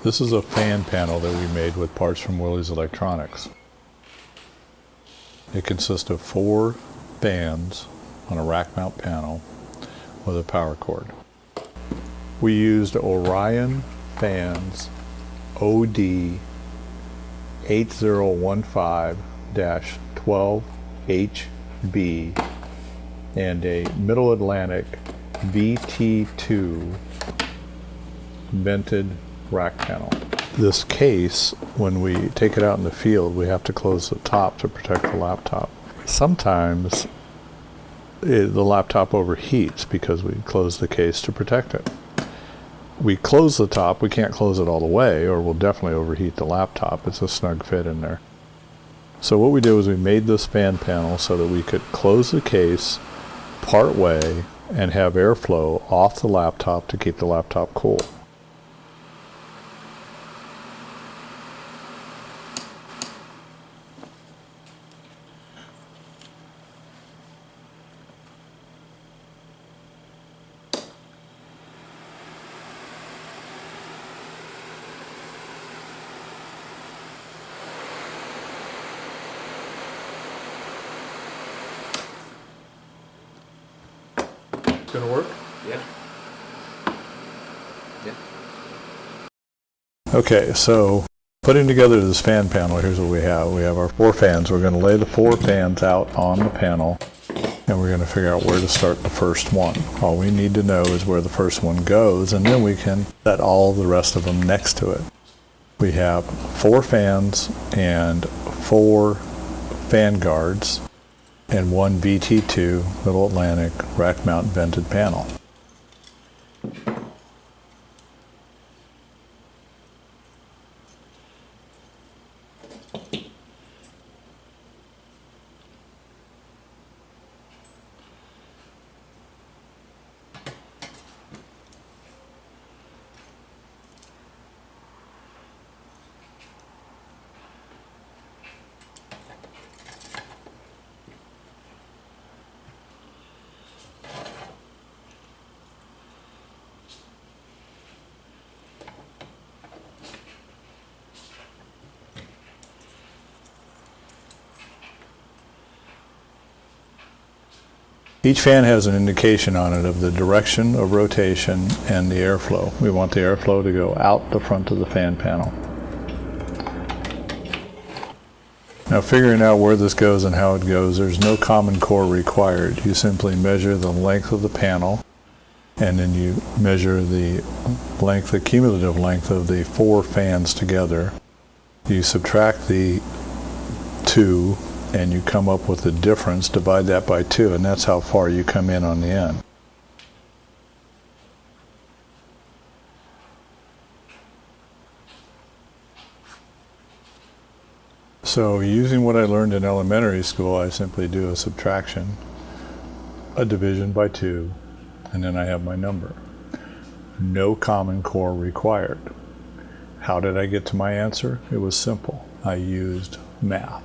This is a fan panel that we made with parts from Willy's Electronics. It consists of 4 fans on a rack mount panel with a power cord. We used Orion fans OD 8015-12HB and a Middle Atlantic VT2 vented rack panel. This case, when we take it out in the field, we have to close the top to protect the laptop. Sometimes the laptop overheats because we close the case to protect it. We close the top, we can't close it all the way or we'll definitely overheat the laptop. It's a snug fit in there. So what we did was we made this fan panel so that we could close the case part way and have airflow off the laptop to keep the laptop cool. Gonna work? Yeah. Yeah. Okay, so putting together this fan panel, here's what we have. We have our 4 fans. We're going to lay the 4 fans out on the panel and we're going to figure out where to start the first one. All we need to know is where the first one goes and then we can set all the rest of them next to it. We have 4 fans and 4 fan guards and 1 VT2 Middle Atlantic rack mount vented panel. Each fan has an indication on it of the direction of rotation and the airflow. We want the airflow to go out the front of the fan panel. Now figuring out where this goes and how it goes, there's no common core required. You simply measure the length of the panel and then you measure the length, the cumulative length of the 4 fans together. You subtract the 2 and you come up with the difference, divide that by 2, and that's how far you come in on the end. So using what I learned in elementary school, I simply do a subtraction, a division by 2, and then I have my number. No common core required. How did I get to my answer? It was simple. I used math.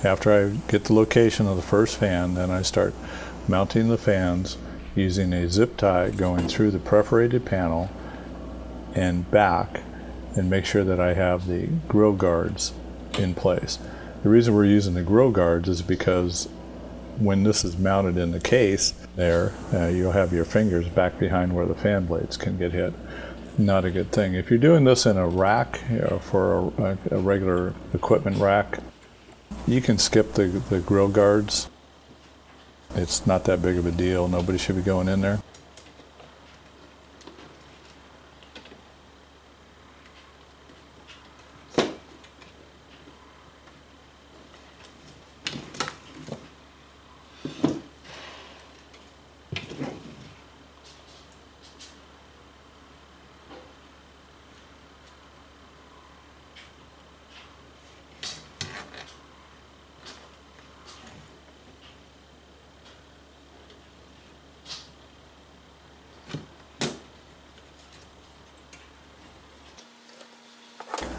After I get the location of the first fan, then I start mounting the fans using a zip tie going through the perforated panel and back, and make sure that I have the grill guards in place. The reason we're using the grill guards is because when this is mounted in the case there, you'll have your fingers back behind where the fan blades can get hit. Not a good thing. If you're doing this in a rack, for a regular equipment rack, you can skip the grill guards. It's not that big of a deal. Nobody should be going in there.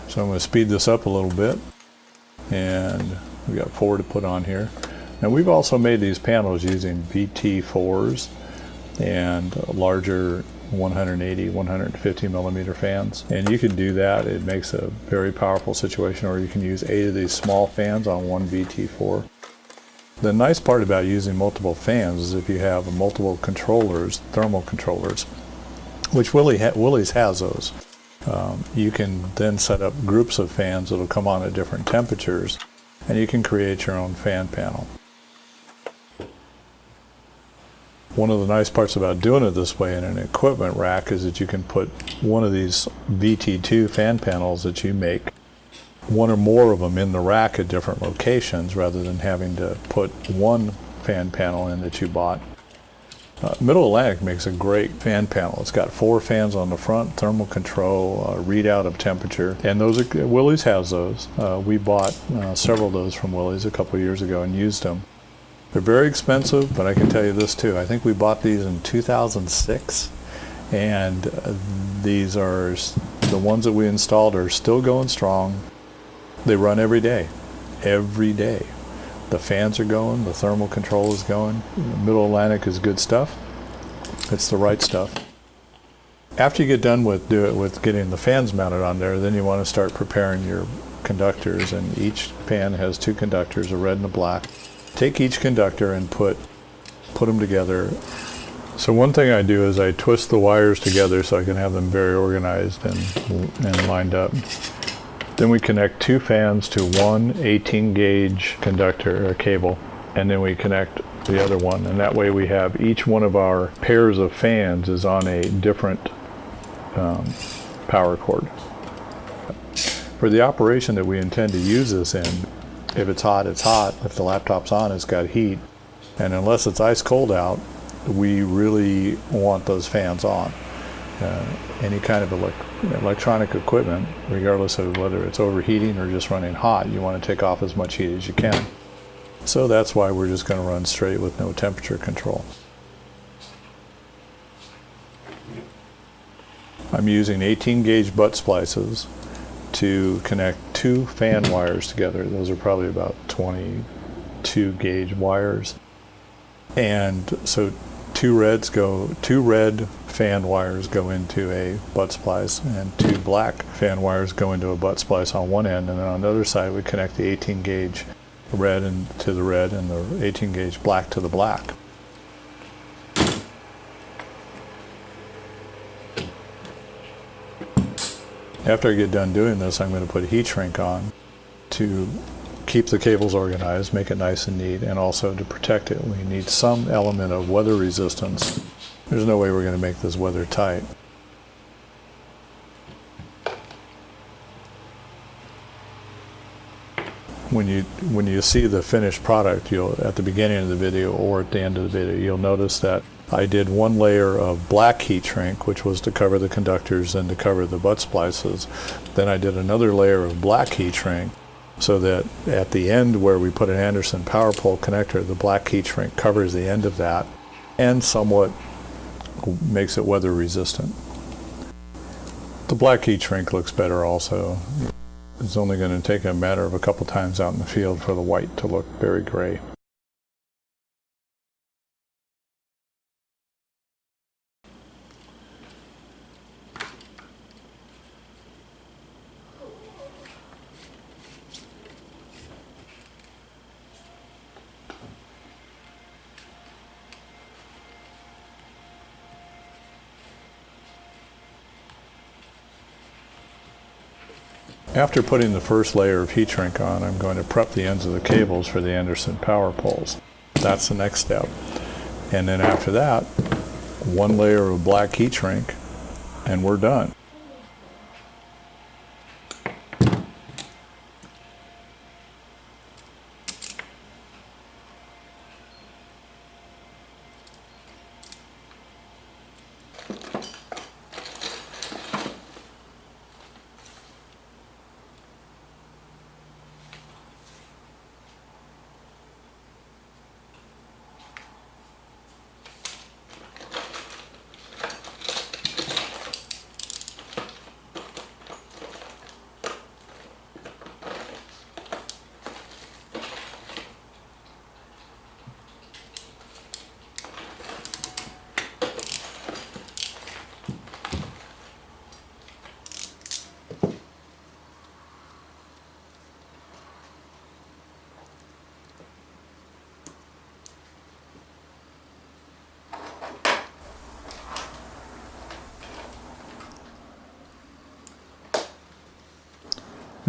So I'm going to speed this up a little bit, and we got 4 to put on here. Now we've also made these panels using VT4s and larger 180, 150 millimeter fans, and you can do that. It makes a very powerful situation, or you can use 8 of these small fans on one VT4. The nice part about using multiple fans is if you have multiple controllers, thermal controllers, which Willy's has those. You can then set up groups of fans that'll come on at different temperatures, and you can create your own fan panel. One of the nice parts about doing it this way in an equipment rack is that you can put one of these VT2 fan panels that you make, one or more of them in the rack at different locations, rather than having to put one fan panel in that you bought. Middle Atlantic makes a great fan panel. It's got 4 fans on the front, thermal control, readout of temperature, and those are, Willy's has those. We bought several of those from Willy's a couple years ago and used them. They're very expensive, but I can tell you this too. I think we bought these in 2006, and these are the ones that we installed are still going strong. They run every day. Every day. The fans are going, the thermal control is going. Middle Atlantic is good stuff. It's the right stuff. After you get done with getting the fans mounted on there, then you want to start preparing your conductors, and each fan has 2 conductors, a red and a black. Take each conductor and put them together. So one thing I do is I twist the wires together so I can have them very organized and lined up. Then we connect 2 fans to one 18 gauge conductor or cable, and then we connect the other one, and that way we have each one of our pairs of fans is on a different power cord. For the operation that we intend to use this in, if it's hot, it's hot. If the laptop's on, it's got heat. And unless it's ice cold out, we really want those fans on. Any kind of electronic equipment, regardless of whether it's overheating or just running hot, you want to take off as much heat as you can. So that's why we're just going to run straight with no temperature control. I'm using 18 gauge butt splices to connect 2 fan wires together. Those are probably about 22 gauge wires. And so 2 red fan wires go into a butt splice, and 2 black fan wires go into a butt splice on one end, and then on the other side we connect the 18 gauge red to the red and the 18 gauge black to the black. After I get done doing this, I'm going to put a heat shrink on to keep the cables organized, make it nice and neat, and also to protect it. We need some element of weather resistance. There's no way we're going to make this weather tight. When you see the finished product, at the beginning of the video or at the end of the video, you'll notice that I did 1 layer of black heat shrink, which was to cover the conductors and to cover the butt splices. Then I did another layer of black heat shrink, so that at the end where we put an Anderson power pole connector, the black heat shrink covers the end of that and somewhat makes it weather resistant. The black heat shrink looks better also. It's only going to take a matter of a couple times out in the field for the white to look very gray. After putting the first layer of heat shrink on, I'm going to prep the ends of the cables for the Anderson power poles. That's the next step. And then after that, 1 layer of black heat shrink, and we're done.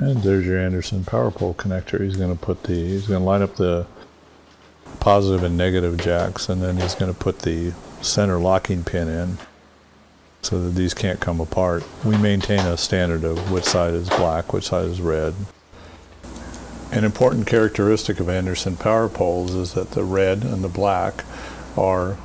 And there's your Anderson power pole connector. He's going to line up the positive and negative jacks, and then he's going to put the center locking pin in so that these can't come apart. We maintain a standard of which side is black, which side is red. An important characteristic of Anderson power poles is that the red and the black are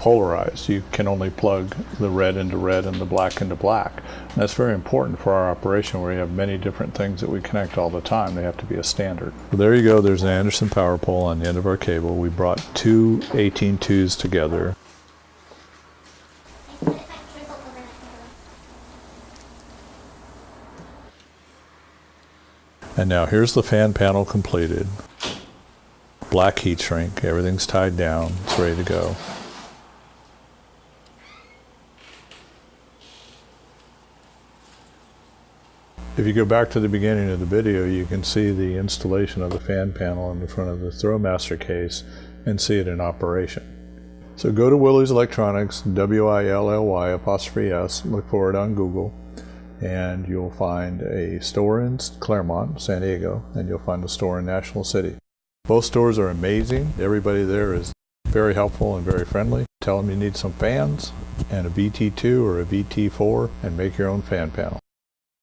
polarized. You can only plug the red into red and the black into black. And that's very important for our operation where you have many different things that we connect all the time. They have to be a standard. So there you go, there's an Anderson power pole on the end of our cable. We brought two 18-2s together. And now here's the fan panel completed. Black heat shrink, everything's tied down, it's ready to go. If you go back to the beginning of the video, you can see the installation of the fan panel in the front of the Throwmaster case and see it in operation. So go to Willy's Electronics, WILLY''S, look for it on Google, and you'll find a store in Claremont, San Diego, and you'll find a store in National City. Both stores are amazing. Everybody there is very helpful and very friendly. Tell them you need some fans and a VT2 or a VT4 and make your own fan panel.